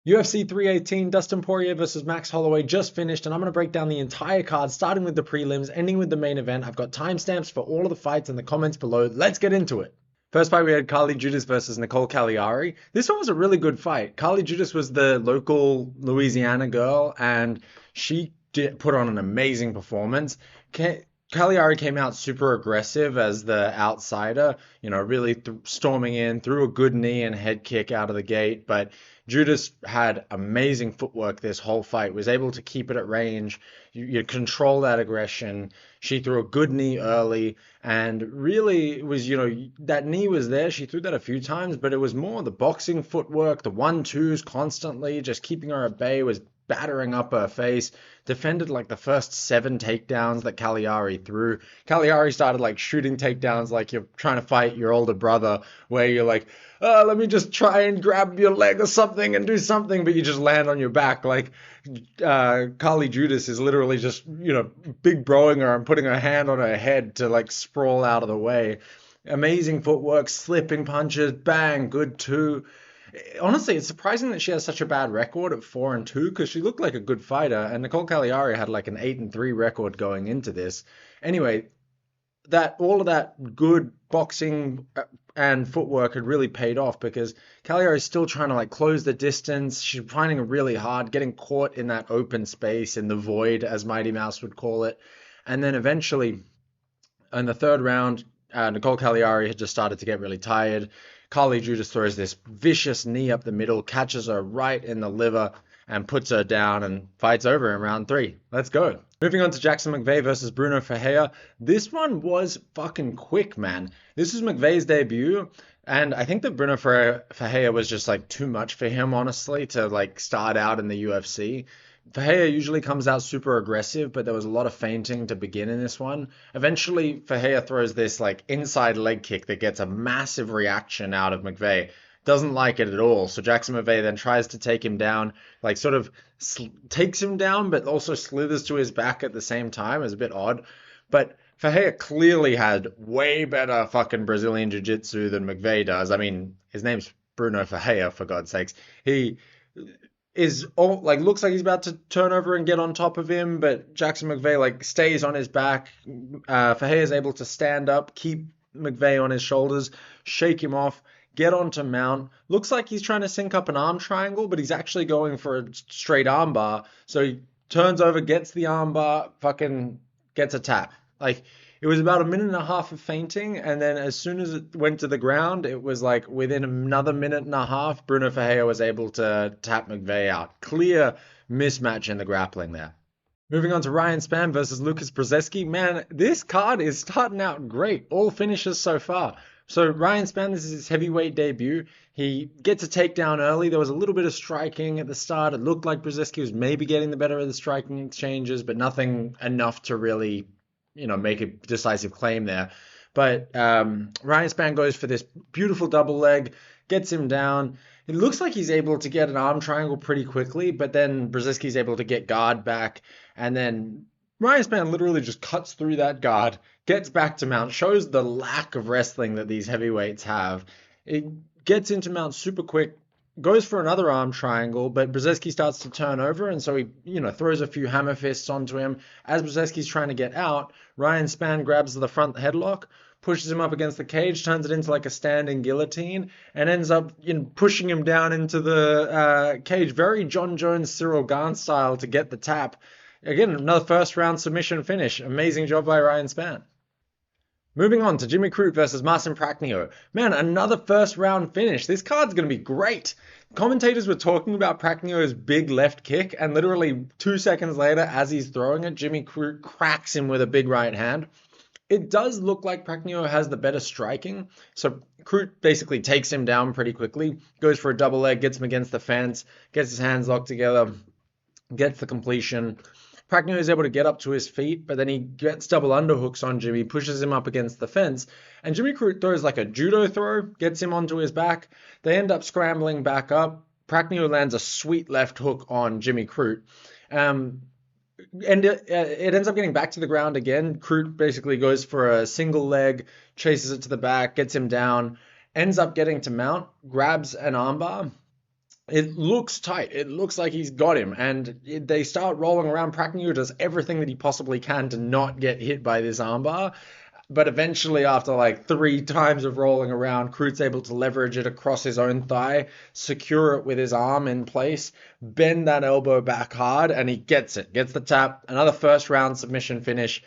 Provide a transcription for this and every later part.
UFC 318, Dustin Poirier versus Max Holloway just finished, and I'm going to break down the entire card, starting with the prelims, ending with the main event. I've got timestamps for all of the fights in the comments below. Let's get into it. First fight, we had Carli Judice versus Nicolle Caliari. This one was a really good fight. Carli Judice was the local Louisiana girl, and she did put on an amazing performance. Caliari came out super aggressive as the outsider, really storming in, threw a good knee and head kick out of the gate, but Judice had amazing footwork this whole fight, was able to keep it at range. You control that aggression. She threw a good knee early, and really it was, that knee was there. She threw that a few times, but it was more the boxing footwork, the 1-2s constantly, just keeping her at bay, was battering up her face, defended like the first 7 takedowns that Caliari threw. Caliari started like shooting takedowns like you're trying to fight your older brother, where you're like, let me just try and grab your leg or something and do something, but you just land on your back. Like Carli Judice is literally just, big broing her and putting her hand on her head to like sprawl out of the way. Amazing footwork, slipping punches, bang, good 2. Honestly, it's surprising that she has such a bad record at 4-2 because she looked like a good fighter, and Nicolle Caliari had like an 8-3 record going into this. Anyway, all of that good boxing and footwork had really paid off because Caliari is still trying to like close the distance. She's finding it really hard, getting caught in that open space, in the void, as Mighty Mouse would call it. And then eventually, in the third round, Nicolle Caliari had just started to get really tired. Carli Judice throws this vicious knee up the middle, catches her right in the liver, and puts her down, and fight's over in round 3. Let's go. Moving on to Jackson McVey versus Brunno Ferreira. This one was fucking quick, man. This is McVey's debut, and I think that Brunno Ferreira was just like too much for him, honestly, to like start out in the UFC. Ferreira usually comes out super aggressive, but there was a lot of feinting to begin in this one. Eventually, Ferreira throws this like inside leg kick that gets a massive reaction out of McVey. Doesn't like it at all. So Jackson McVey then tries to take him down, like sort of takes him down, but also slithers to his back at the same time. It's a bit odd. But Ferreira clearly had way better fucking Brazilian Jiu-Jitsu than McVey does. I mean, his name's Brunno Ferreira, for God's sakes. He looks like he's about to turn over and get on top of him, but Jackson McVey like stays on his back. Ferreira is able to stand up, keep McVey on his shoulders, shake him off, get onto mount. Looks like he's trying to sync up an arm triangle, but he's actually going for a straight arm bar. So he turns over, gets the arm bar, fucking gets a tap. Like, it was about 1.5 minutes of feinting, and then as soon as it went to the ground, it was like within another 1.5 minutes, Brunno Ferreira was able to tap McVey out. Clear mismatch in the grappling there. Moving on to Ryan Spann versus Lukasz Brzeski. Man, this card is starting out great. All finishes so far. So Ryan Spann, this is his heavyweight debut. He gets a takedown early. There was a little bit of striking at the start. It looked like Brzeski was maybe getting the better of the striking exchanges, but nothing enough to really make a decisive claim there. But Ryan Spann goes for this beautiful double leg, gets him down. It looks like he's able to get an arm triangle pretty quickly, but then Brzeski's able to get guard back, and then Ryan Spann literally just cuts through that guard, gets back to mount, shows the lack of wrestling that these heavyweights have. It gets into mount super quick, goes for another arm triangle, but Brzeski starts to turn over, and so he, throws a few hammer fists onto him. As Brzeski's trying to get out, Ryan Spann grabs the front headlock, pushes him up against the cage, turns it into like a standing guillotine, and ends up pushing him down into the cage. Very John Jones, Cyril Gane style to get the tap. Again, another first round submission finish. Amazing job by Ryan Spann. Moving on to Jimmy Crute versus Marcin Prachnio. Man, another first round finish. This card's going to be great. Commentators were talking about Prachnio's big left kick, and literally 2 seconds later, as he's throwing it, Jimmy Crute cracks him with a big right hand. It does look like Prachnio has the better striking, so Crute basically takes him down pretty quickly, goes for a double leg, gets him against the fence, gets his hands locked together, gets the completion. Prachnio is able to get up to his feet, but then he gets double underhooks on Jimmy, pushes him up against the fence, and Jimmy Crute throws like a judo throw, gets him onto his back. They end up scrambling back up. Prachnio lands a sweet left hook on Jimmy Crute. And it ends up getting back to the ground again. Crute basically goes for a single leg, chases it to the back, gets him down, ends up getting to mount, grabs an armbar, It looks tight. It looks like he's got him. And they start rolling around. Prachnio does everything that he possibly can to not get hit by this armbar. But eventually, after like 3 times of rolling around, Crute's able to leverage it across his own thigh, secure it with his arm in place, bend that elbow back hard, and he gets it. Gets the tap. Another first round submission finish.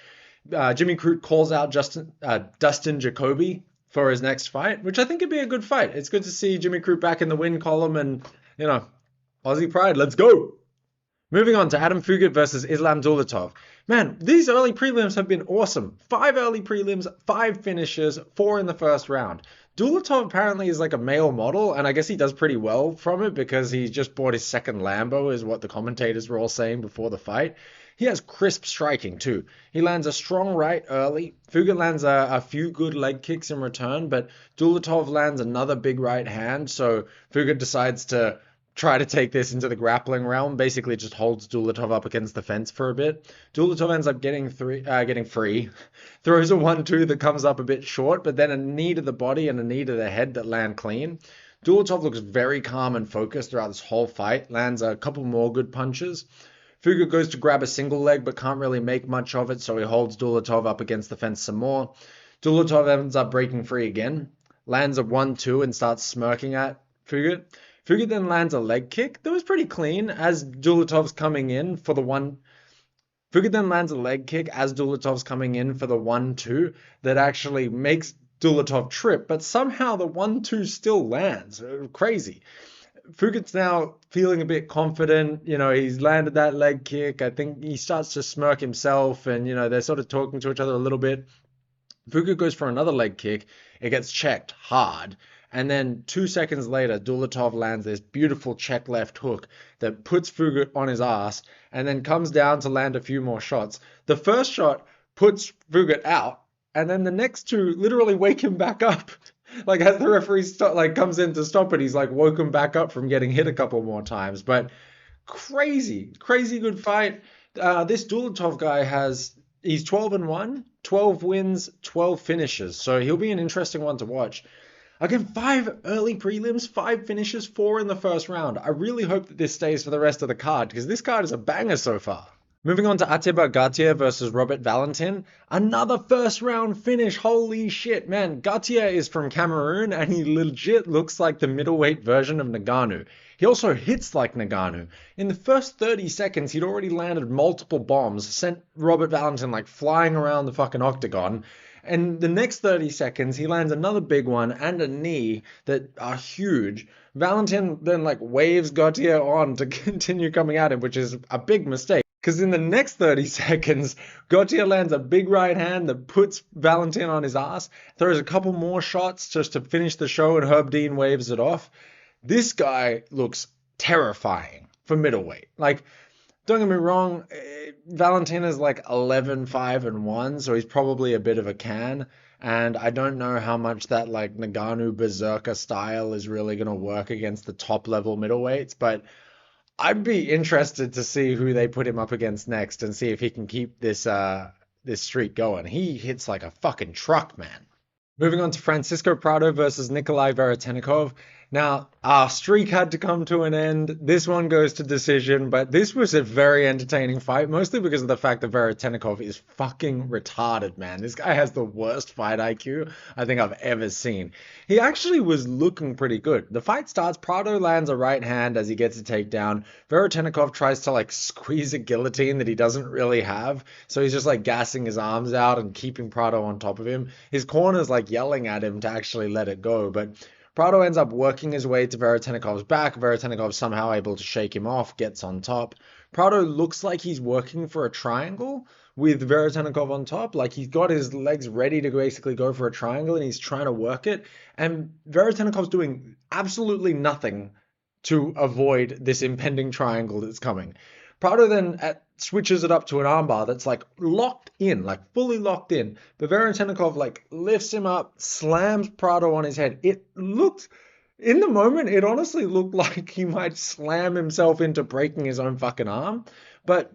Jimmy Crute calls out Dustin Jacoby for his next fight, which I think would be a good fight. It's good to see Jimmy Crute back in the win column and, Aussie pride. Let's go. Moving on to Adam Fugitt versus Islam Dulatov. Man, these early prelims have been awesome. 5 early prelims, 5 finishes, 4 in the first round. Dulatov apparently is like a male model, and I guess he does pretty well from it because he just bought his second Lambo, is what the commentators were all saying before the fight. He has crisp striking too. He lands a strong right early. Fugitt lands a few good leg kicks in return, but Dulatov lands another big right hand, so Fugitt decides to try to take this into the grappling realm. Basically just holds Dulatov up against the fence for a bit. Dulatov ends up getting free, throws a 1-2 that comes up a bit short, but then a knee to the body and a knee to the head that land clean. Dulatov looks very calm and focused throughout this whole fight, lands a couple more good punches. Fugitt goes to grab a single leg but can't really make much of it, so he holds Dulatov up against the fence some more. Dulatov ends up breaking free again, lands a 1-2 and starts smirking at Fugitt. Fugitt then lands a leg kick that was pretty clean as Dulatov's coming in for the one. Fugitt then lands a leg kick as Dulatov's coming in for the 1-2 that actually makes Dulatov trip, but somehow the 1-2 still lands. Crazy. Fugitt's now feeling a bit confident. He's landed that leg kick. I think he starts to smirk himself, and they're sort of talking to each other a little bit. Fugitt goes for another leg kick. It gets checked hard. And then 2 seconds later, Dulatov lands this beautiful check left hook that puts Fugitt on his ass and then comes down to land a few more shots. The first shot puts Fugitt out, and then the next 2 literally wake him back up. Like, as the referee comes in to stop it, he's like woke him back up from getting hit a couple more times. But crazy good fight. This Dulatov guy he's 12-1, 12 wins, 12 finishes. So he'll be an interesting one to watch. Again, 5 early prelims, 5 finishes, 4 in the first round. I really hope that this stays for the rest of the card because this card is a banger so far. Moving on to Ateba Gautier versus Robert Valentin. Another first round finish. Holy shit, man. Gautier is from Cameroon and he legit looks like the middleweight version of Ngannou. He also hits like Ngannou. In the first 30 seconds, he'd already landed multiple bombs, sent Robert Valentin flying around the fucking octagon. And the next 30 seconds, he lands another big one and a knee that are huge. Valentin then waves Gautier on to continue coming at him, which is a big mistake. Because in the next 30 seconds, Gautier lands a big right hand that puts Valentin on his ass, throws a couple more shots just to finish the show, and Herb Dean waves it off. This guy looks terrifying for middleweight. Don't get me wrong, Valentin is 11-5-1, so he's probably a bit of a can. And I don't know how much that Ngannou berserker style is really going to work against the top level middleweights, but I'd be interested to see who they put him up against next and see if he can keep this streak going. He hits like a fucking truck, man. Moving on to Francisco Prado versus Nikolay Veretennikov. Now, our streak had to come to an end. This one goes to decision, but this was a very entertaining fight, mostly because of the fact that Veretennikov is fucking retarded, man. This guy has the worst fight IQ I think I've ever seen. He actually was looking pretty good. The fight starts, Prado lands a right hand as he gets a takedown. Veretennikov tries to squeeze a guillotine that he doesn't really have, so he's just gassing his arms out and keeping Prado on top of him. His corner's yelling at him to actually let it go, but Prado ends up working his way to Veretenikov's back. Veretennikov somehow able to shake him off, gets on top. Prado looks like he's working for a triangle with Veretennikov on top. He's got his legs ready to basically go for a triangle and he's trying to work it. And Veretenikov's doing absolutely nothing to avoid this impending triangle that's coming. Prado then switches it up to an armbar that's locked in, fully locked in. But Veretennikov lifts him up, slams Prado on his head. It looked, in the moment, it honestly looked like he might slam himself into breaking his own fucking arm. But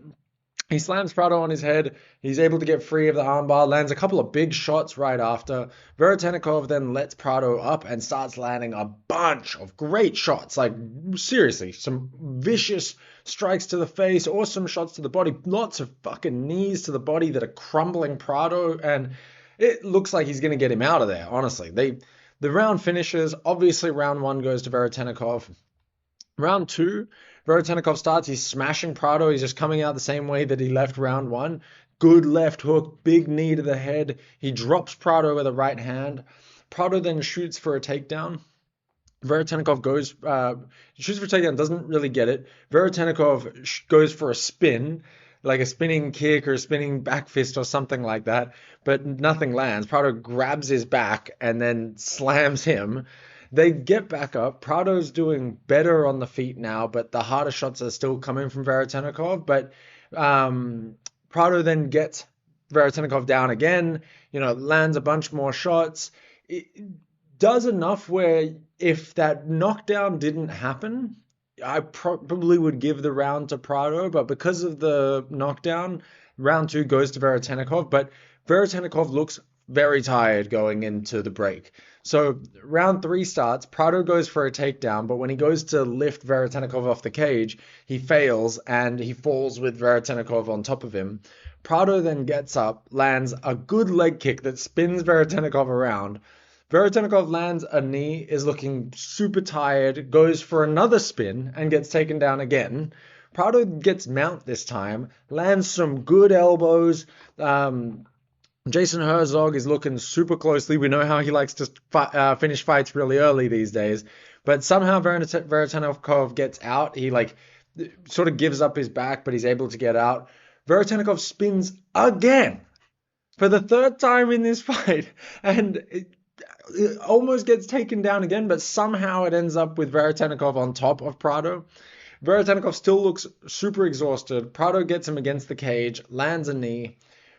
He slams Prado on his head. He's able to get free of the armbar, lands a couple of big shots right after. Veretennikov then lets Prado up and starts landing a bunch of great shots. Like, seriously, some vicious strikes to the face, awesome shots to the body, lots of fucking knees to the body that are crumbling Prado, and it looks like he's going to get him out of there, honestly. The round finishes. Obviously, round 1 goes to Veretennikov. Round 2, Veretennikov starts. He's smashing Prado. He's just coming out the same way that he left round 1. Good left hook, big knee to the head. He drops Prado with a right hand. Prado then shoots for a takedown. Veretennikov shoots for a takedown, doesn't really get it. Veretennikov goes for a spin, like a spinning kick or a spinning back fist or something like that, but nothing lands. Prado grabs his back and then slams him. They get back up. Prado's doing better on the feet now, but the harder shots are still coming from Veretennikov. But Prado then gets Veretennikov down again, lands a bunch more shots. It does enough where if that knockdown didn't happen, I probably would give the round to Prado, but because of the knockdown, round 2 goes to Veretennikov. But Veretennikov looks very tired going into the break. So round 3 starts, Prado goes for a takedown, but when he goes to lift Veretennikov off the cage, he fails and he falls with Veretennikov on top of him. Prado then gets up, lands a good leg kick that spins Veretennikov around. Veretennikov lands a knee, is looking super tired, goes for another spin and gets taken down again. Prado gets mount this time, lands some good elbows. Jason Herzog is looking super closely. We know how he likes to finish fights really early these days. But somehow Veretennikov gets out. He sort of gives up his back, but he's able to get out. Veretennikov spins again for the 3rd time in this fight. And it almost gets taken down again, but somehow it ends up with Veretennikov on top of Prado. Veretennikov still looks super exhausted. Prado gets him against the cage, lands a knee.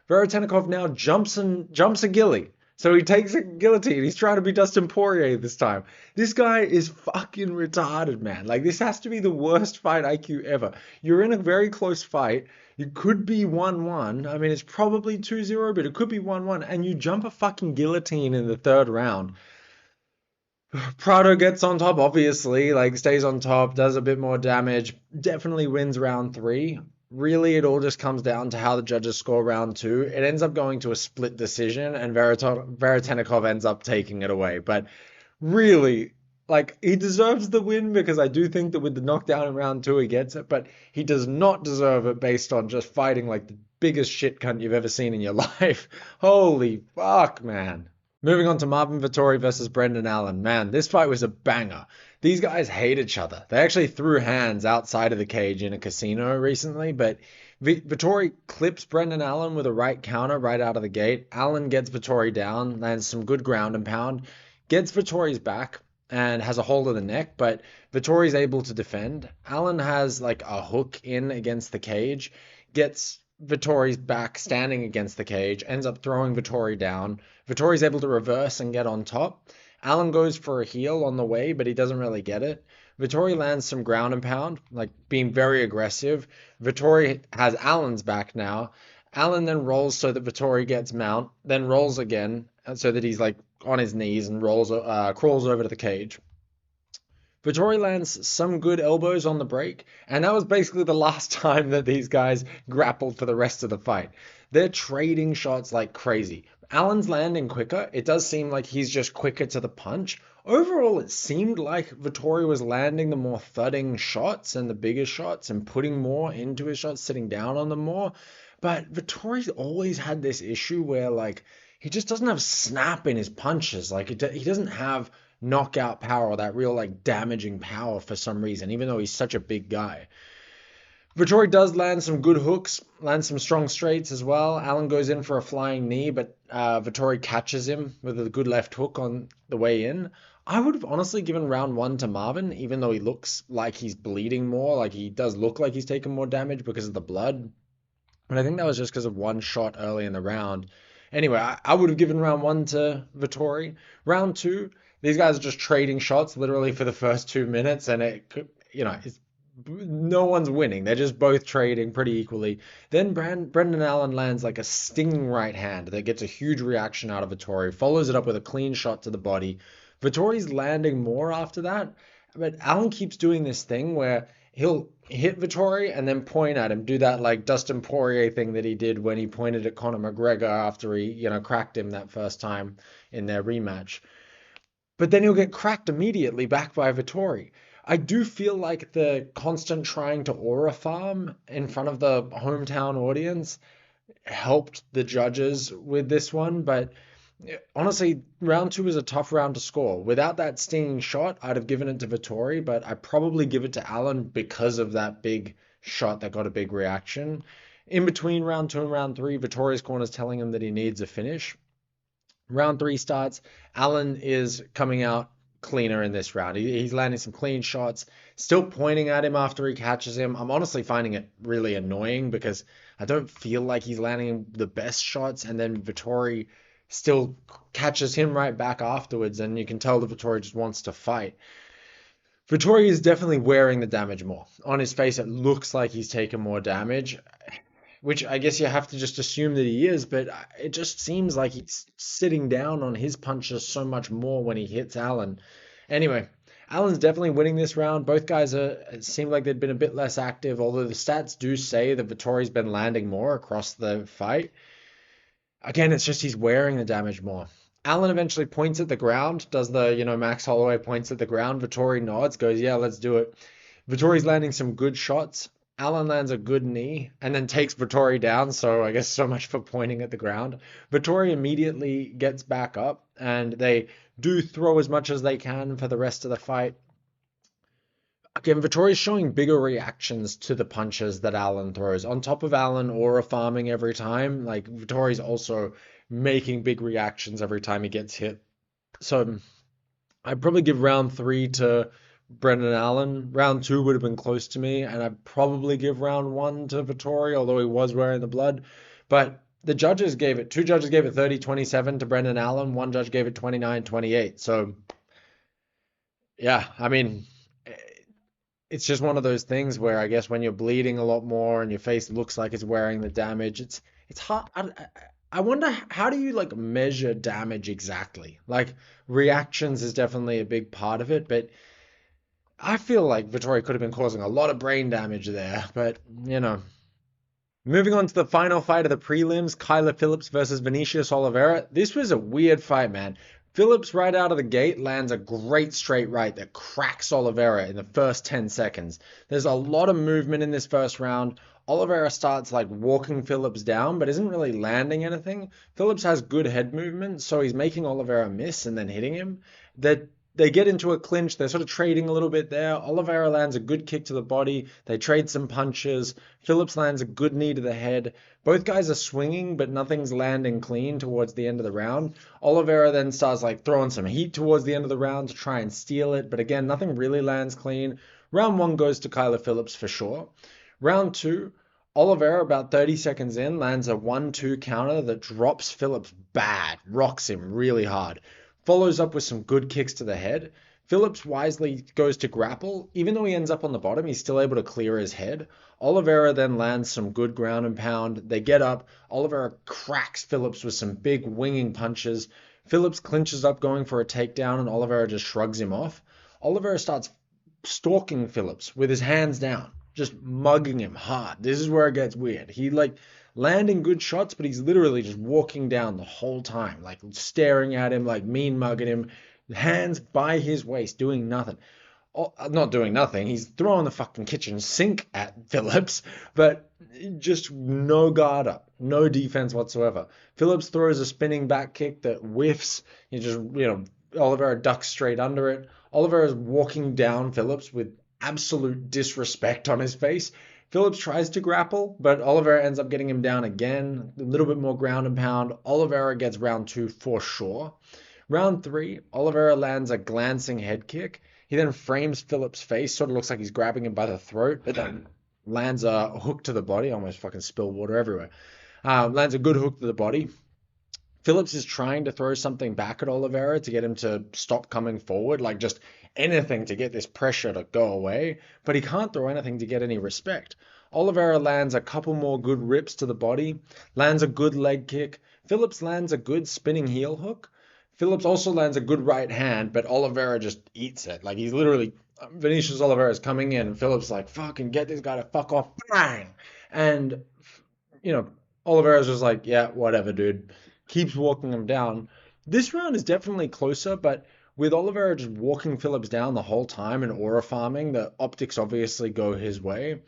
Veretennikov now jumps a ghillie. So he takes a guillotine. He's trying to be Dustin Poirier this time. This guy is fucking retarded, man. Like, this has to be the worst fight IQ ever. You're in a very close fight. You could be 1-1. I mean, it's probably 2-0, but it could be 1-1. And you jump a fucking guillotine in the 3rd round. Prado gets on top, obviously. Stays on top, does a bit more damage. Definitely wins round 3. Really, it all just comes down to how the judges score round 2. It ends up going to a split decision, and Veretennikov ends up taking it away. But really, he deserves the win because I do think that with the knockdown in round 2, he gets it. But he does not deserve it based on just fighting like the biggest shit cunt you've ever seen in your life. Holy fuck, man. Moving on to Marvin Vettori versus Brendan Allen. Man, this fight was a banger. These guys hate each other. They actually threw hands outside of the cage in a casino recently, but Vettori clips Brendan Allen with a right counter right out of the gate. Allen gets Vettori down, lands some good ground and pound, gets Vettori's back and has a hold of the neck, but Vettori's able to defend. Allen has a hook in against the cage, gets Vettori's back standing against the cage, ends up throwing Vettori down. Vettori's able to reverse and get on top. Allen goes for a heel on the way, but he doesn't really get it. Vettori lands some ground and pound, being very aggressive. Vettori has Allen's back now. Allen then rolls so that Vettori gets mount, then rolls again so that he's on his knees and crawls over to the cage. Vettori lands some good elbows on the break, and that was basically the last time that these guys grappled for the rest of the fight. They're trading shots like crazy. Allen's landing quicker. It does seem like he's just quicker to the punch. Overall, it seemed like Vettori was landing the more thudding shots and the bigger shots and putting more into his shots, sitting down on them more. But Vettori's always had this issue where, he just doesn't have snap in his punches. He doesn't have knockout power or that real damaging power for some reason, even though he's such a big guy. Vettori does land some good hooks, lands some strong straights as well. Allen goes in for a flying knee, but Vettori catches him with a good left hook on the way in. I would have honestly given round 1 to Marvin, even though he looks like he's bleeding more. He does look like he's taken more damage because of the blood. But I think that was just because of one shot early in the round. Anyway, I would have given round 1 to Vettori. Round 2, these guys are just trading shots literally for the first 2 minutes, and it's no one's winning. They're just both trading pretty equally. Then Brendan Allen lands like a stinging right hand that gets a huge reaction out of Vettori, follows it up with a clean shot to the body. Vettori's landing more after that, but Allen keeps doing this thing where he'll hit Vettori and then point at him, do that like Dustin Poirier thing that he did when he pointed at Conor McGregor after he, cracked him that first time in their rematch. But then he'll get cracked immediately back by Vettori. I do feel like the constant trying to aura farm in front of the hometown audience helped the judges with this one, but honestly, round two is a tough round to score. Without that stinging shot, I'd have given it to Vettori, but I probably give it to Allen because of that big shot that got a big reaction. In between round two and round three, Vettori's corner is telling him that he needs a finish. Round three starts. Allen is coming out cleaner in this round. He's landing some clean shots, still pointing at him after he catches him. I'm honestly finding it really annoying because I don't feel like he's landing the best shots, and then Vettori still catches him right back afterwards, and you can tell that Vettori just wants to fight. Vettori is definitely wearing the damage more. On his face, it looks like he's taken more damage, which I guess you have to just assume that he is, but it just seems like he's sitting down on his punches so much more when he hits Allen. Anyway, Allen's definitely winning this round. Both guys seem like they've been a bit less active, although the stats do say that Vettori's been landing more across the fight. Again, it's just he's wearing the damage more. Allen eventually points at the ground, does the, Max Holloway points at the ground. Vettori nods, goes, yeah, let's do it. Vettori's landing some good shots. Allen lands a good knee and then takes Vettori down, so I guess so much for pointing at the ground. Vettori immediately gets back up, and they do throw as much as they can for the rest of the fight. Again, Vettori's showing bigger reactions to the punches that Allen throws. On top of Allen aura farming every time, like Vettori's also making big reactions every time he gets hit. So I'd probably give round three to Brendan Allen. Round two would have been close to me, and I'd probably give round one to Vettori, although he was wearing the blood. But two judges gave it 30-27 to Brendan Allen. One judge gave it 29-28. So, yeah, I mean, it's just one of those things where I guess when you're bleeding a lot more and your face looks like it's wearing the damage, it's hard. I wonder, how do you like measure damage exactly? Like, reactions is definitely a big part of it, but I feel like Vettori could have been causing a lot of brain damage there, but Moving on to the final fight of the prelims, Phillips versus Vinicius Oliveira. This was a weird fight, man. Phillips right out of the gate lands a great straight right that cracks Oliveira in the first 10 seconds. There's a lot of movement in this first round. Oliveira starts like walking Phillips down, but isn't really landing anything. Phillips has good head movement, so he's making Oliveira miss and then hitting him. They get into a clinch. They're sort of trading a little bit there. Oliveira lands a good kick to the body. They trade some punches. Phillips lands a good knee to the head. Both guys are swinging, but nothing's landing clean towards the end of the round. Oliveira then starts like throwing some heat towards the end of the round to try and steal it, but again, nothing really lands clean. Round one goes to Phillips for sure. Round two, Oliveira, about 30 seconds in, lands a 1-2 counter that drops Phillips bad, rocks him really hard. Follows up with some good kicks to the head. Phillips wisely goes to grapple. Even though he ends up on the bottom, he's still able to clear his head. Oliveira then lands some good ground and pound. They get up. Oliveira cracks Phillips with some big winging punches. Phillips clinches up going for a takedown, and Oliveira just shrugs him off. Oliveira starts stalking Phillips with his hands down, just mugging him hard. This is where it gets weird. He landing good shots, but he's literally just walking down the whole time, like staring at him, like mean mugging him, hands by his waist, doing nothing. Not doing nothing. He's throwing the fucking kitchen sink at Phillips, but just no guard up, no defense whatsoever. Phillips throws a spinning back kick that whiffs. Oliveira ducks straight under it. Oliveira is walking down Phillips with absolute disrespect on his face. Phillips tries to grapple, but Oliveira ends up getting him down again. A little bit more ground and pound. Oliveira gets round two for sure. Round three, Oliveira lands a glancing head kick. He then frames Phillips' face, sort of looks like he's grabbing him by the throat, but then lands a hook to the body. Almost fucking spill water everywhere. Lands a good hook to the body. Phillips is trying to throw something back at Oliveira to get him to stop coming forward, like just anything to get this pressure to go away, but he can't throw anything to get any respect. Oliveira lands a couple more good rips to the body, lands a good leg kick. Phillips lands a good spinning heel hook. Phillips also lands a good right hand, but Oliveira just eats it. Like he's literally Vinicius Oliveira is coming in, and Phillips like fucking get this guy to fuck off, bang, and Oliveira's just like, yeah, whatever, dude. Keeps walking him down. This round is definitely closer, but with Oliveira just walking Phillips down the whole time and aura farming, the optics obviously go his way.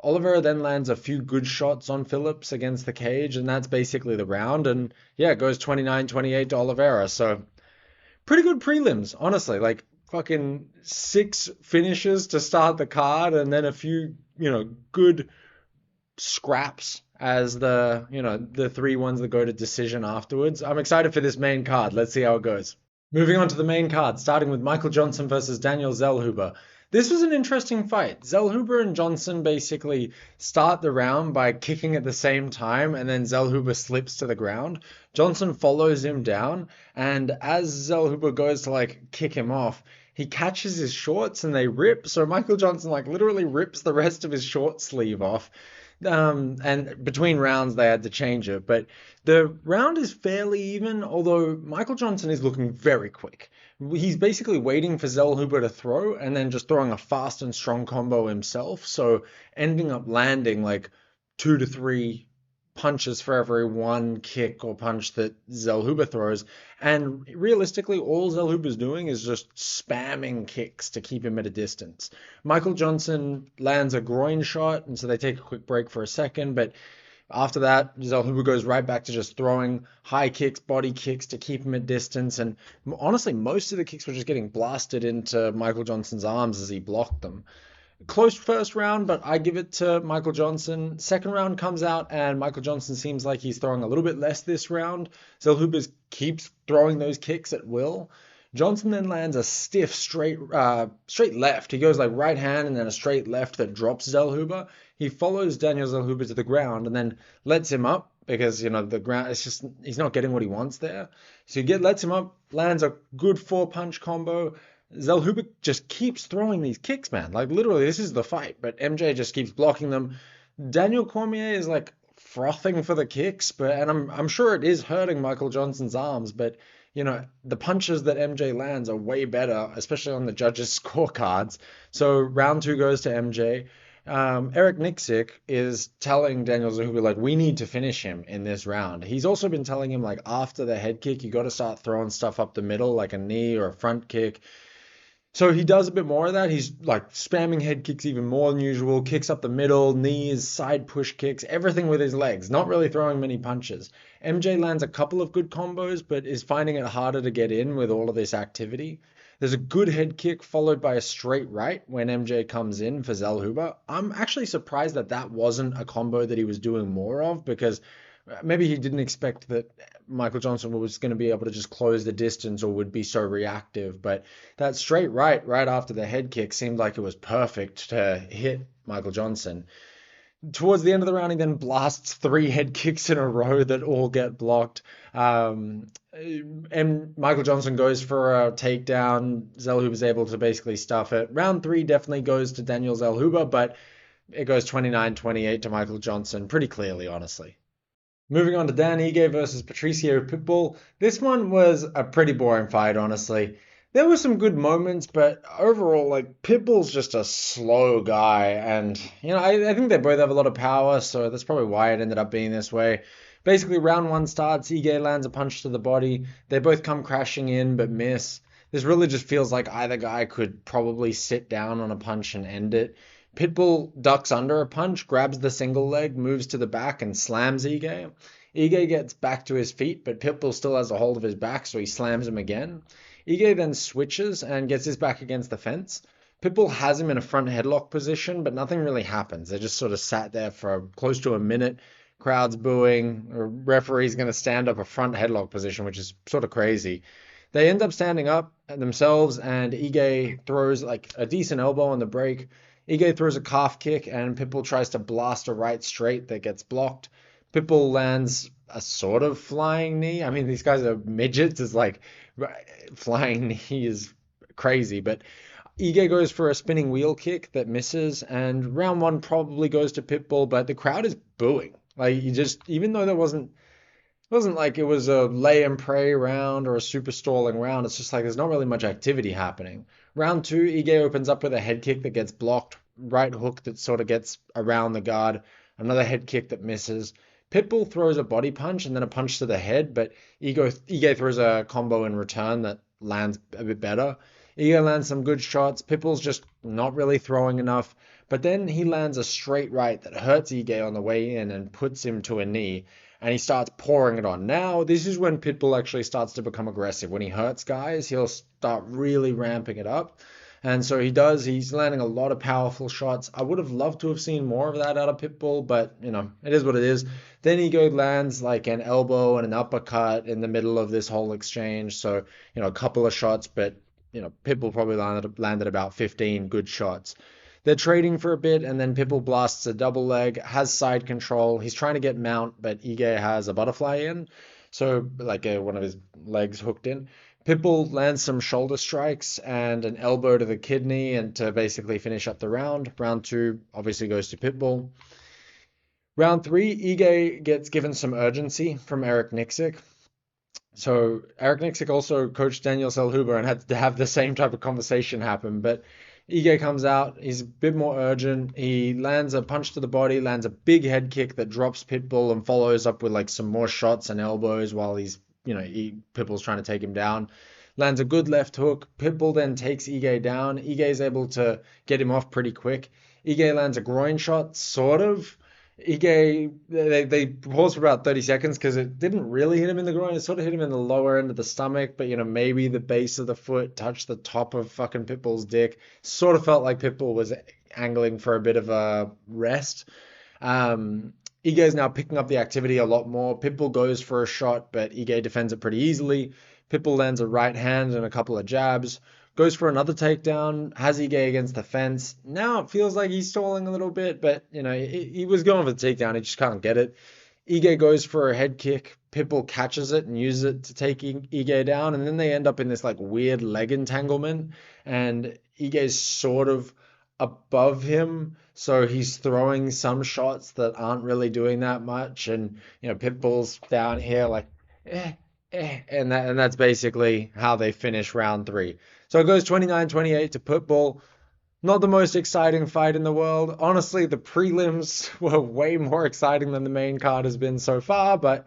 Oliveira then lands a few good shots on Phillips against the cage, and that's basically the round. And yeah, it goes 29-28 to Oliveira. So pretty good prelims, honestly. Like fucking 6 finishes to start the card, and then a few, good scraps as the 3 ones that go to decision afterwards. I'm excited for this main card. Let's see how it goes. Moving on to the main card, starting with Michael Johnson versus Daniel Zellhuber. This was an interesting fight. Zellhuber and Johnson basically start the round by kicking at the same time, and then Zellhuber slips to the ground. Johnson follows him down, and as Zellhuber goes to kick him off, he catches his shorts and they rip. So Michael Johnson literally rips the rest of his short sleeve off. And between rounds they had to change it, but the round is fairly even, although Michael Johnson is looking very quick. He's basically waiting for Zellhuber to throw and then just throwing a fast and strong combo himself, so ending up landing 2 to 3 punches for every 1 kick or punch that Zellhuber throws. And realistically, all Zellhuber's doing is just spamming kicks to keep him at a distance. Michael Johnson lands a groin shot, and so they take a quick break for a second, but after that, Zellhuber goes right back to just throwing high kicks, body kicks to keep him at distance. And honestly, most of the kicks were just getting blasted into Michael Johnson's arms as he blocked them. Close first round, but I give it to Michael Johnson. Second round comes out, and Michael Johnson seems like he's throwing a little bit less this round. Zellhuber keeps throwing those kicks at will. Johnson then lands a stiff straight left. He goes right hand and then a straight left that drops Zellhuber. He follows Daniel Zellhuber to the ground and then lets him up because the ground, it's just he's not getting what he wants there. So lets him up, lands a good 4-punch combo. Zellhuber just keeps throwing these kicks, man. Literally, this is the fight, but MJ just keeps blocking them. Daniel Cormier is frothing for the kicks, and I'm sure it is hurting Michael Johnson's arms, but the punches that MJ lands are way better, especially on the judges' scorecards. So round 2 goes to MJ. Eric Nixick is telling Daniel Zellhuber, we need to finish him in this round. He's also been telling him, after the head kick, you got to start throwing stuff up the middle, like a knee or a front kick. So he does a bit more of that. He's spamming head kicks even more than usual, kicks up the middle, knees, side push kicks, everything with his legs, not really throwing many punches. MJ lands a couple of good combos, but is finding it harder to get in with all of this activity. There's a good head kick followed by a straight right when MJ comes in for Zellhuber. I'm actually surprised that wasn't a combo that he was doing more of, because maybe he didn't expect that Michael Johnson was going to be able to just close the distance or would be so reactive. But that straight right after the head kick seemed like it was perfect to hit Michael Johnson. Towards the end of the round, he then blasts 3 head kicks in a row that all get blocked. And Michael Johnson goes for a takedown. Zellhuber's able to basically stuff it. Round 3 definitely goes to Daniel Zellhuber, but it goes 29-28 to Michael Johnson pretty clearly, honestly. Moving on to Dan Ige versus Patrício Pitbull. This one was a pretty boring fight, honestly. There were some good moments, but overall, Pitbull's just a slow guy. And, I think they both have a lot of power, so that's probably why it ended up being this way. Basically, round 1 starts, Ige lands a punch to the body. They both come crashing in, but miss. This really just feels like either guy could probably sit down on a punch and end it. Pitbull ducks under a punch, grabs the single leg, moves to the back, and slams Ige. Ige gets back to his feet, but Pitbull still has a hold of his back, so he slams him again. Ige then switches and gets his back against the fence. Pitbull has him in a front headlock position, but nothing really happens. They just sort of sat there for close to a minute. Crowd's booing. A referee's going to stand up a front headlock position, which is sort of crazy. They end up standing up themselves, and Ige throws a decent elbow on the break. Ige throws a calf kick, and Pitbull tries to blast a right straight that gets blocked. Pitbull lands a sort of flying knee. I mean, these guys are midgets. It's flying knee is crazy. But Ige goes for a spinning wheel kick that misses, and round one probably goes to Pitbull, but the crowd is booing. Like, you just, even though it wasn't like it was a lay and pray round or a super stalling round. It's just like there's not really much activity happening. Round two, Ige opens up with a head kick that gets blocked, right hook that sort of gets around the guard, another head kick that misses. Pitbull throws a body punch and then a punch to the head, but Ige throws a combo in return that lands a bit better. Ige lands some good shots. Pitbull's just not really throwing enough, but then he lands a straight right that hurts Ige on the way in and puts him to a knee, and he starts pouring it on. Now, this is when Pitbull actually starts to become aggressive. When he hurts guys, he'll start really ramping it up. And so he does. He's landing a lot of powerful shots. I would have loved to have seen more of that out of Pitbull, but, it is what it is. Then Ige lands like an elbow and an uppercut in the middle of this whole exchange. So, a couple of shots, but, Pitbull probably landed about 15 good shots. They're trading for a bit, and then Pitbull blasts a double leg, has side control. He's trying to get mount, but Ige has a butterfly in, so like one of his legs hooked in. Pitbull lands some shoulder strikes and an elbow to the kidney, and to basically finish up the round. Round two obviously goes to Pitbull. Round three, Ige gets given some urgency from Eric Nicksick. So Eric Nicksick also coached Daniel Selhuber and had to have the same type of conversation happen, but Ige comes out, he's a bit more urgent, he lands a punch to the body, lands a big head kick that drops Pitbull and follows up with like some more shots and elbows while Pitbull's trying to take him down. Lands a good left hook, Pitbull then takes Ige down, Ige's able to get him off pretty quick. Ige lands a groin shot, sort of. Ige, they paused for about 30 seconds because it didn't really hit him in the groin. It sort of hit him in the lower end of the stomach, but maybe the base of the foot touched the top of fucking Pitbull's dick. Sort of felt like Pitbull was angling for a bit of a rest. Ige's now picking up the activity a lot more. Pitbull goes for a shot, but Ige defends it pretty easily. Pitbull lands a right hand and a couple of jabs. Goes for another takedown, has Ige against the fence. Now it feels like he's stalling a little bit, but, he was going for the takedown. He just can't get it. Ige goes for a head kick. Pitbull catches it and uses it to take Ige down, and then they end up in this, like, weird leg entanglement, and Ige's sort of above him, so he's throwing some shots that aren't really doing that much, and, Pitbull's down here, like, and that's basically how they finish round three. So it goes 29-28 to Pitbull. Not the most exciting fight in the world. Honestly, the prelims were way more exciting than the main card has been so far, but,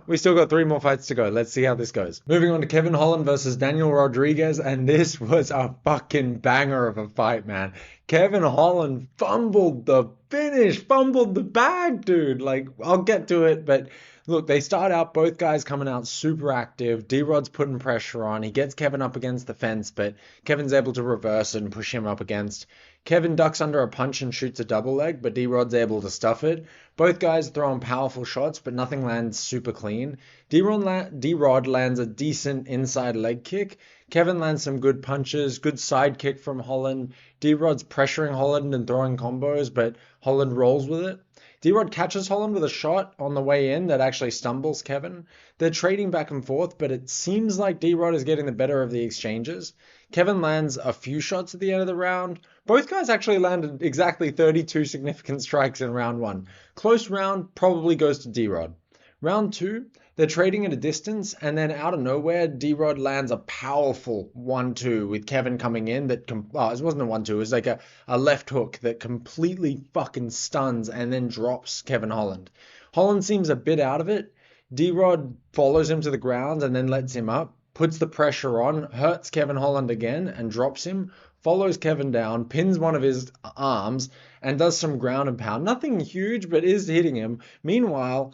we still got 3 more fights to go. Let's see how this goes. Moving on to Kevin Holland versus Daniel Rodriguez, and this was a fucking banger of a fight, man. Kevin Holland fumbled the finish, fumbled the bag, dude. Like, I'll get to it, but look, they start out, both guys coming out super active. D-Rod's putting pressure on. He gets Kevin up against the fence, but Kevin's able to reverse it and push him up against. Kevin ducks under a punch and shoots a double leg, but D-Rod's able to stuff it. Both guys throw in powerful shots, but nothing lands super clean. D-Rod lands a decent inside leg kick. Kevin lands some good punches, good side kick from Holland. D-Rod's pressuring Holland and throwing combos, but Holland rolls with it. D-Rod catches Holland with a shot on the way in that actually stumbles Kevin. They're trading back and forth, but it seems like D-Rod is getting the better of the exchanges. Kevin lands a few shots at the end of the round. Both guys actually landed exactly 32 significant strikes in round one. Close round probably goes to D-Rod. Round two, they're trading at a distance, and then out of nowhere, D-Rod lands a powerful 1-2 with Kevin coming in that, it wasn't a 1-2, it was like a left hook that completely fucking stuns and then drops Kevin Holland. Holland seems a bit out of it. D-Rod follows him to the ground and then lets him up, puts the pressure on, hurts Kevin Holland again and drops him, follows Kevin down, pins one of his arms, and does some ground and pound. Nothing huge, but is hitting him. Meanwhile,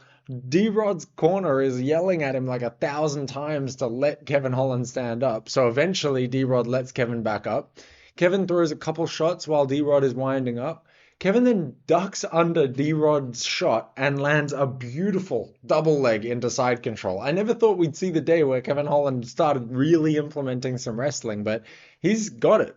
D-Rod's corner is yelling at him like 1,000 times to let Kevin Holland stand up. So eventually D-Rod lets Kevin back up. Kevin throws a couple shots while D-Rod is winding up. Kevin then ducks under D-Rod's shot and lands a beautiful double leg into side control. I never thought we'd see the day where Kevin Holland started really implementing some wrestling, but he's got it.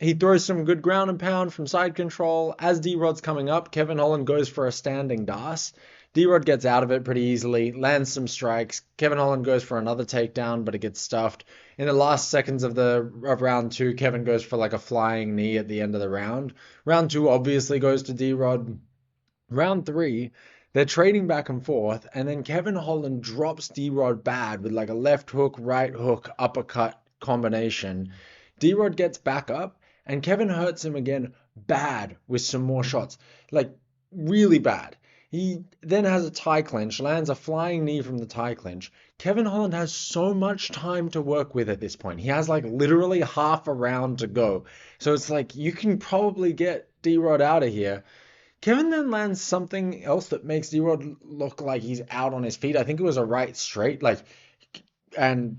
He throws some good ground and pound from side control. As D-Rod's coming up, Kevin Holland goes for a standing das. D-Rod gets out of it pretty easily, lands some strikes. Kevin Holland goes for another takedown, but it gets stuffed. In the last seconds of round 2, Kevin goes for like a flying knee at the end of the round. Round 2 obviously goes to D-Rod. Round 3, they're trading back and forth, and then Kevin Holland drops D-Rod bad with like a left hook, right hook, uppercut combination. D-Rod gets back up, and Kevin hurts him again bad with some more shots. Like, really bad. He then has a tie clinch, lands a flying knee from the tie clinch. Kevin Holland has so much time to work with at this point. He has like literally half a round to go. So it's like, you can probably get D-Rod out of here. Kevin then lands something else that makes D-Rod look like he's out on his feet. I think it was a right straight, and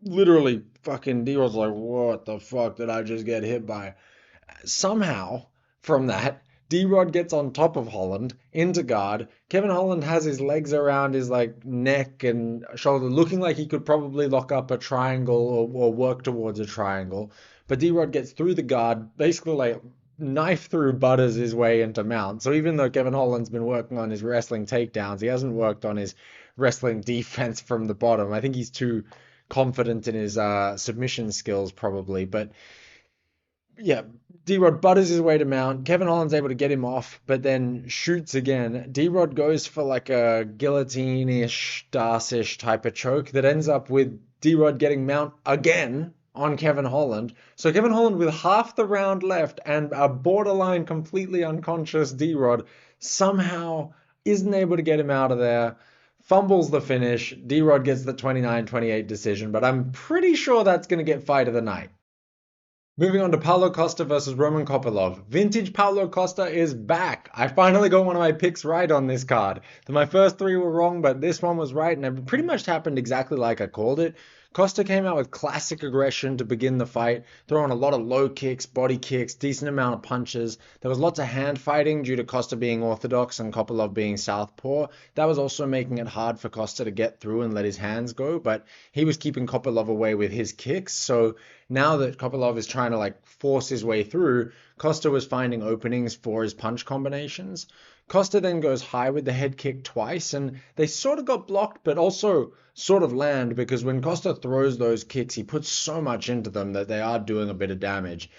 literally fucking D-Rod's like, what the fuck did I just get hit by? Somehow, from that, D-Rod gets on top of Holland into guard. Kevin Holland has his legs around his like neck and shoulder, looking like he could probably lock up a triangle or work towards a triangle. But D-Rod gets through the guard, basically like knife through butters his way into mount. So even though Kevin Holland's been working on his wrestling takedowns, he hasn't worked on his wrestling defense from the bottom. I think he's too confident in his submission skills probably. But yeah, D-Rod butters his way to mount. Kevin Holland's able to get him off, but then shoots again. D-Rod goes for like a guillotine-ish, Darce-ish type of choke that ends up with D-Rod getting mount again on Kevin Holland. So Kevin Holland with half the round left and a borderline completely unconscious D-Rod somehow isn't able to get him out of there. Fumbles the finish. D-Rod gets the 29-28 decision, but I'm pretty sure that's going to get fight of the night. Moving on to Paulo Costa versus Roman Kopylov. Vintage Paulo Costa is back. I finally got one of my picks right on this card. My first 3 were wrong, but this one was right, and it pretty much happened exactly like I called it. Costa came out with classic aggression to begin the fight, throwing a lot of low kicks, body kicks, decent amount of punches. There was lots of hand fighting due to Costa being orthodox and Kopylov being southpaw. That was also making it hard for Costa to get through and let his hands go, but he was keeping Kopylov away with his kicks. So now that Kopylov is trying to like force his way through, Costa was finding openings for his punch combinations. Costa then goes high with the head kick twice, and they sort of got blocked, but also sort of land, because when Costa throws those kicks, he puts so much into them that they are doing a bit of damage.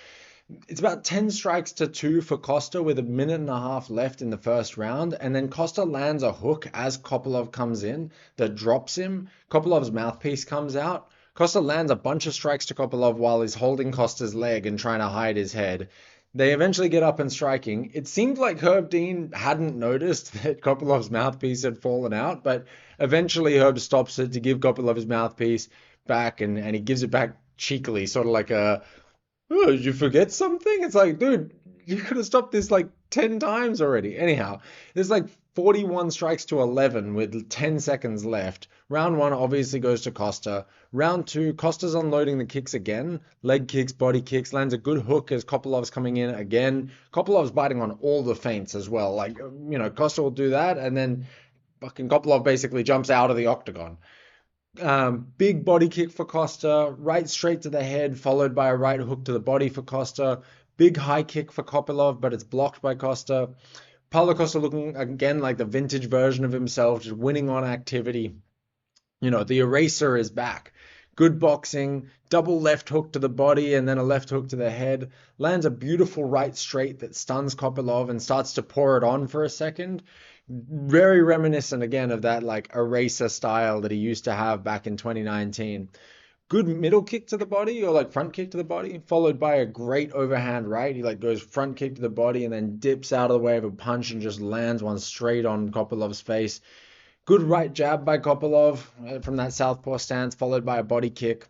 It's about 10 strikes to 2 for Costa with a minute and a half left in the first round, and then Costa lands a hook as Kopylov comes in that drops him. Kopylov's mouthpiece comes out. Costa lands a bunch of strikes to Kopylov while he's holding Costa's leg and trying to hide his head. They eventually get up and striking. It seemed like Herb Dean hadn't noticed that Kopylov's mouthpiece had fallen out, but eventually Herb stops it to give Kopylov his mouthpiece back, and he gives it back cheekily, sort of like a, oh, did you forget something? It's like, dude, you could have stopped this like 10 times already. Anyhow, there's like 41 strikes to 11 with 10 seconds left. Round 1 obviously goes to Costa. Round 2, Costa's unloading the kicks again. Leg kicks, body kicks, lands a good hook as Kopylov's coming in again. Kopylov's biting on all the feints as well. Like, Costa will do that, and then fucking Kopylov basically jumps out of the octagon. Big body kick for Costa, right straight to the head, followed by a right hook to the body for Costa. Big high kick for Kopylov, but it's blocked by Costa. Paulo Costa looking again like the vintage version of himself, just winning on activity. The eraser is back. Good boxing, double left hook to the body and then a left hook to the head. Lands a beautiful right straight that stuns Kopylov and starts to pour it on for a second. Very reminiscent again of that like eraser style that he used to have back in 2019. Good middle kick to the body, or like front kick to the body, followed by a great overhand right. He like goes front kick to the body and then dips out of the way of a punch and just lands one straight on Kopylov's face. Good right jab by Kopylov from that southpaw stance, followed by a body kick.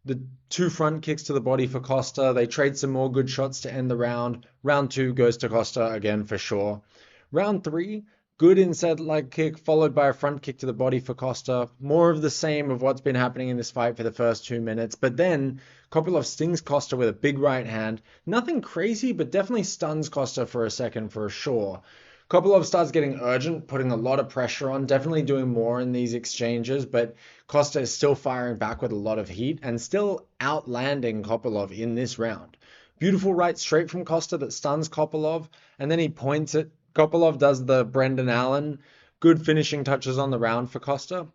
The 2 front kicks to the body for Costa. They trade some more good shots to end the round. Round 2 goes to Costa again for sure. Round 3, good inside leg kick, followed by a front kick to the body for Costa. More of the same of what's been happening in this fight for the first 2 minutes. But then Kopylov stings Costa with a big right hand. Nothing crazy, but definitely stuns Costa for a second for sure. Kopylov starts getting urgent, putting a lot of pressure on, definitely doing more in these exchanges, but Costa is still firing back with a lot of heat and still outlanding Kopylov in this round. Beautiful right straight from Costa that stuns Kopylov, and then he points it. Kopylov does the Brendan Allen good finishing touches on the round for Costa.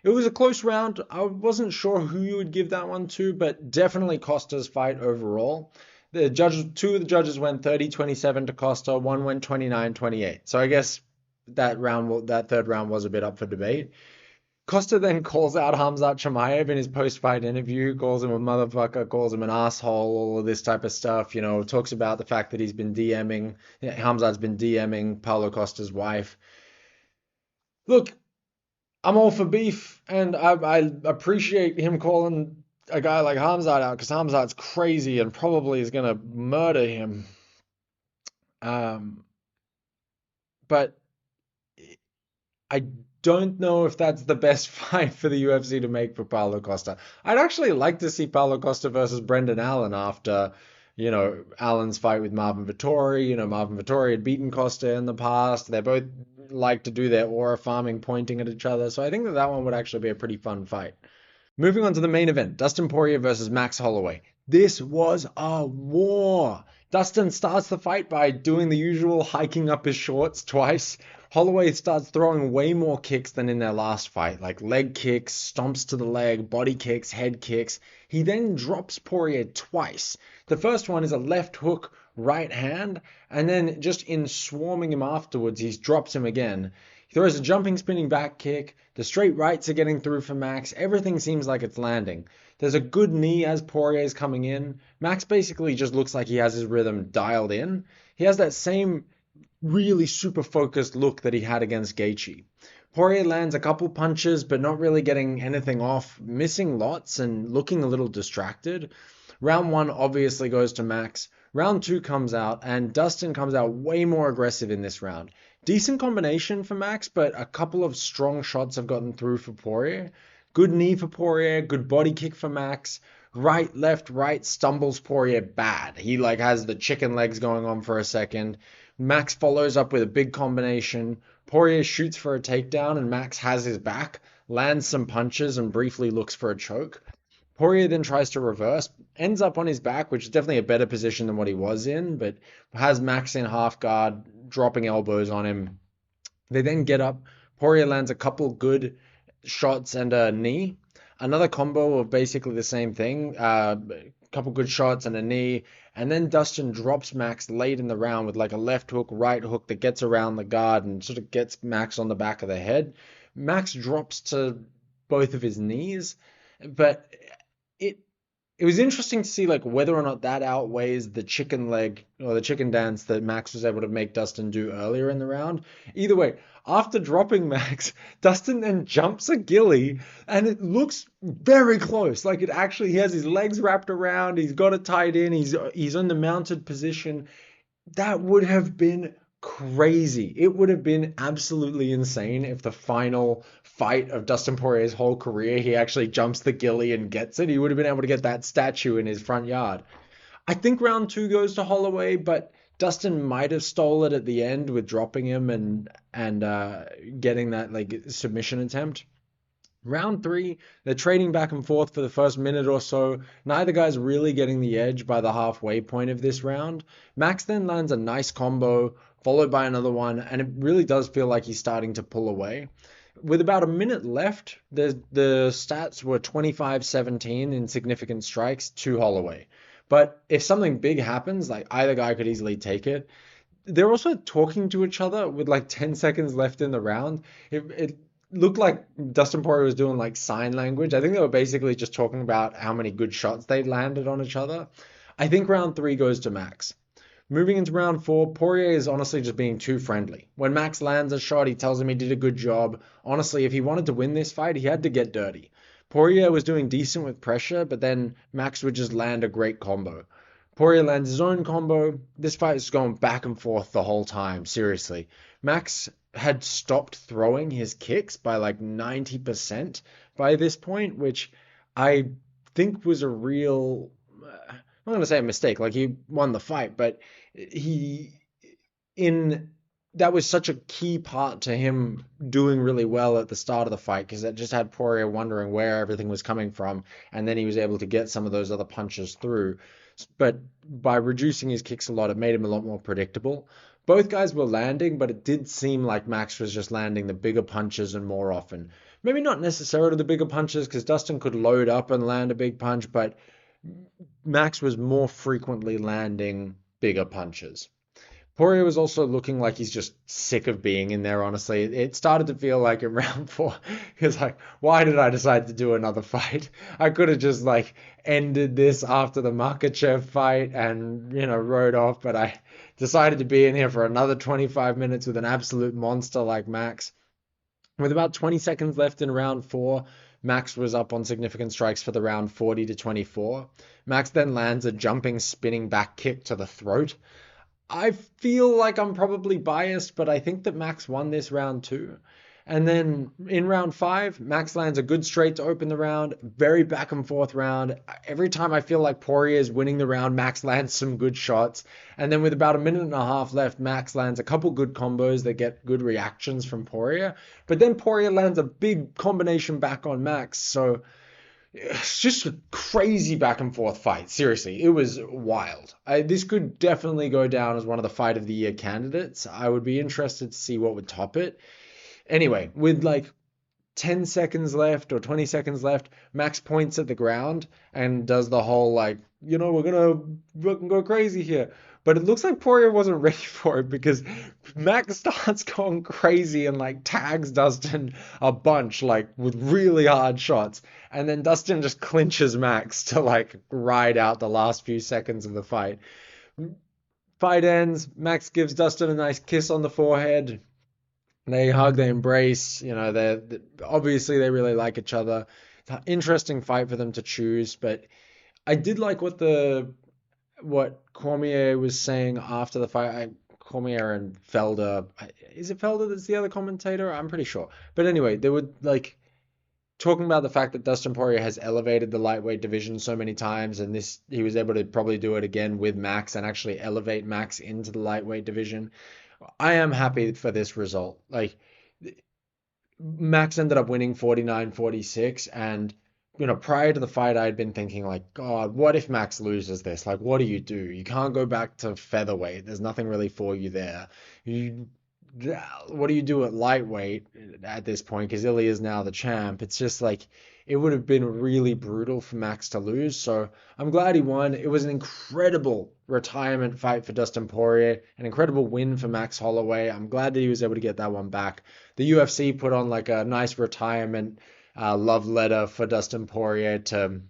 It was a close round. I wasn't sure who you would give that one to, but definitely Costa's fight overall. Two of the judges went 30-27 to Costa, one went 29-28. So I guess that third round was a bit up for debate. Costa then calls out Khamzat Chimaev in his post-fight interview, calls him a motherfucker, calls him an asshole, all of this type of stuff, talks about the fact that he's been DMing, Khamzat's been DMing Paulo Costa's wife. Look, I'm all for beef, and I appreciate him calling a guy like Khamzat out, because Khamzat's crazy and probably is going to murder him. But I don't know if that's the best fight for the UFC to make for Paulo Costa. I'd actually like to see Paulo Costa versus Brendan Allen after, Allen's fight with Marvin Vettori. Marvin Vettori had beaten Costa in the past. They both like to do their aura farming, pointing at each other. So I think that one would actually be a pretty fun fight. Moving on to the main event, Dustin Poirier versus Max Holloway. This was a war. Dustin starts the fight by doing the usual hiking up his shorts twice. Holloway starts throwing way more kicks than in their last fight, like leg kicks, stomps to the leg, body kicks, head kicks. He then drops Poirier twice. The first one is a left hook, right hand, and then just in swarming him afterwards, he drops him again. He throws a jumping, spinning back kick. The straight rights are getting through for Max. Everything seems like it's landing. There's a good knee as Poirier's coming in. Max basically just looks like he has his rhythm dialed in. He has that same really super focused look that he had against Gaethje. Poirier lands a couple punches, but not really getting anything off, missing lots and looking a little distracted. Round one obviously goes to Max. Round two comes out, and Dustin comes out way more aggressive in this round. Decent combination for Max, but a couple of strong shots have gotten through for Poirier. Good knee for Poirier, good body kick for Max. Right, left, right, stumbles Poirier bad. He has the chicken legs going on for a second. Max follows up with a big combination. Poirier shoots for a takedown, and Max has his back, lands some punches, and briefly looks for a choke. Poirier then tries to reverse, ends up on his back, which is definitely a better position than what he was in, but has Max in half guard, dropping elbows on him. They then get up. Poirier lands a couple good shots and a knee. Another combo of basically the same thing. A couple good shots and a knee. And then Dustin drops Max late in the round with a left hook, right hook that gets around the guard and sort of gets Max on the back of the head. Max drops to both of his knees, but it was interesting to see whether or not that outweighs the chicken leg or the chicken dance that Max was able to make Dustin do earlier in the round. Either way, after dropping Max, Dustin then jumps a ghillie, and it looks very close. He has his legs wrapped around, he's got it tied in, he's in the mounted position. That would have been crazy. It would have been absolutely insane if the final fight of Dustin Poirier's whole career, he actually jumps the ghillie and gets it. He would have been able to get that statue in his front yard. I think round two goes to Holloway, but Dustin might have stole it at the end with dropping him and getting that submission attempt. Round three, they're trading back and forth for the first minute or so. Neither guy's really getting the edge by the halfway point of this round. Max then lands a nice combo, followed by another one, and it really does feel like he's starting to pull away. With about a minute left, the stats were 25-17 in significant strikes to Holloway. But if something big happens, either guy could easily take it. They're also talking to each other with 10 seconds left in the round. It looked like Dustin Poirier was doing sign language. I think they were basically just talking about how many good shots they landed on each other. I think round three goes to Max. Moving into round four, Poirier is honestly just being too friendly. When Max lands a shot, he tells him he did a good job. Honestly, if he wanted to win this fight, he had to get dirty. Poirier was doing decent with pressure, but then Max would just land a great combo. Poirier lands his own combo. This fight is going back and forth the whole time, seriously. Max had stopped throwing his kicks by 90% by this point, which I think was a real, I'm not going to say a mistake, he won the fight, but that was such a key part to him doing really well at the start of the fight, because it just had Poirier wondering where everything was coming from, and then he was able to get some of those other punches through. But by reducing his kicks a lot, it made him a lot more predictable. Both guys were landing, but it did seem like Max was just landing the bigger punches and more often. Maybe not necessarily the bigger punches, because Dustin could load up and land a big punch, but Max was more frequently landing bigger punches. Poirier was also looking like he's just sick of being in there, honestly. It started to feel like in round four, he was like, why did I decide to do another fight? I could have just like ended this after the Makhachev fight and, rode off, but I decided to be in here for another 25 minutes with an absolute monster like Max. With about 20 seconds left in round four, Max was up on significant strikes for the round 40-24. Max then lands a jumping, spinning back kick to the throat. I feel like I'm probably biased, but I think that Max won this round too. And then in round five, Max lands a good straight to open the round, very back and forth round. Every time I feel like Poirier is winning the round, Max lands some good shots. And then with about a minute and a half left, Max lands a couple good combos that get good reactions from Poirier. But then Poirier lands a big combination back on Max. So it's just a crazy back and forth fight. Seriously, it was wild. This could definitely go down as one of the fight of the year candidates. I would be interested to see what would top it. Anyway, with like 10 seconds left or 20 seconds left, Max points at the ground and does the whole like, we're gonna go crazy here. But it looks like Poirier wasn't ready for it, because Max starts going crazy and like tags Dustin a bunch, like with really hard shots. And then Dustin just clinches Max to like ride out the last few seconds of the fight. Fight ends. Max gives Dustin a nice kiss on the forehead. They hug, they embrace. They're obviously they really like each other. It's an interesting fight for them to choose, but I did like what Cormier was saying after the fight. Cormier and Felder. Is it Felder that's the other commentator? I'm pretty sure. But anyway, they were like talking about the fact that Dustin Poirier has elevated the lightweight division so many times, and he was able to probably do it again with Max and actually elevate Max into the lightweight division. I am happy for this result. Like, Max ended up winning 49-46, and prior to the fight, I had been thinking like, God, what if Max loses this? Like, what do? You can't go back to featherweight. There's nothing really for you there. What do you do at lightweight at this point? Because Ilya is now the champ. It's just like, it would have been really brutal for Max to lose. So I'm glad he won. It was an incredible retirement fight for Dustin Poirier, an incredible win for Max Holloway. I'm glad that he was able to get that one back. The UFC put on like a nice retirement love letter for Dustin Poirier to,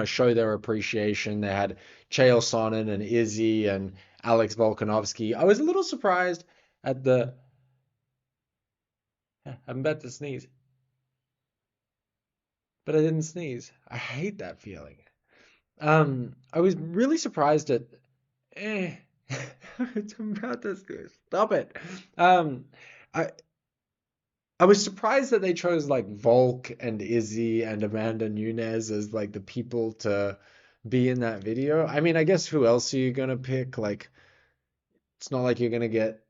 show their appreciation. They had Chael Sonnen and Izzy and Alex Volkanovski. I was a little surprised at the... I'm about to sneeze. But I didn't sneeze. I hate that feeling. I was really surprised at... I'm about to sneeze. Stop it. I I was surprised that they chose like Volk and Izzy and Amanda Nunes as like the people to be in that video. I mean, I guess who else are you gonna pick? Like, it's not like you're gonna get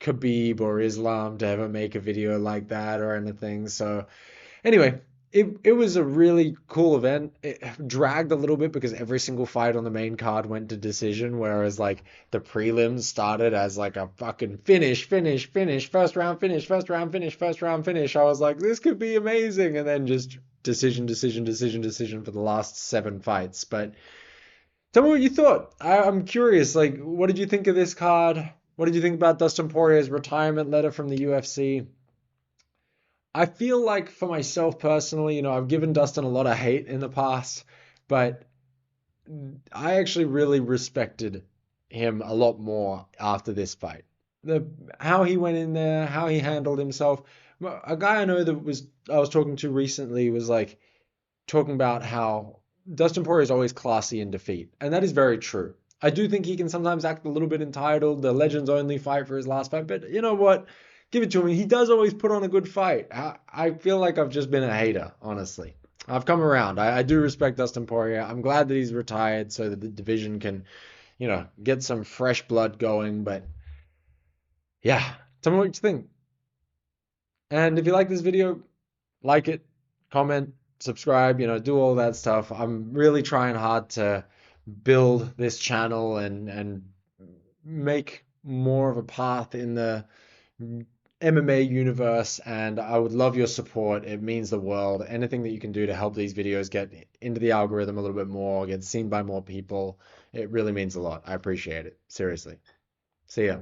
Khabib or Islam to ever make a video like that or anything. So anyway, it was a really cool event. It dragged a little bit because every single fight on the main card went to decision, whereas like the prelims started as like a fucking finish, first round finish, first round finish, first round finish. I was like, this could be amazing, and then just decision for the last 7 fights. But tell me what you thought. I'm curious. Like, what did you think of this card? What did you think about Dustin Poirier's retirement letter from the UFC? I feel like for myself personally, I've given Dustin a lot of hate in the past, but I actually really respected him a lot more after this fight. How he went in there, how he handled himself. A guy I know that I was talking to recently was like talking about how Dustin Poirier is always classy in defeat, and that is very true. I do think he can sometimes act a little bit entitled, the Legends only fight for his last fight, but you know what? Give it to him. He does always put on a good fight. I feel like I've just been a hater, honestly. I've come around. I do respect Dustin Poirier. I'm glad that he's retired so that the division can, get some fresh blood going. But yeah, tell me what you think. And if you like this video, like it, comment, subscribe, do all that stuff. I'm really trying hard to build this channel and make more of a path in the MMA universe, and I would love your support. It means the world. Anything that you can do to help these videos get into the algorithm a little bit more, get seen by more people, it really means a lot. I appreciate it. Seriously. See ya.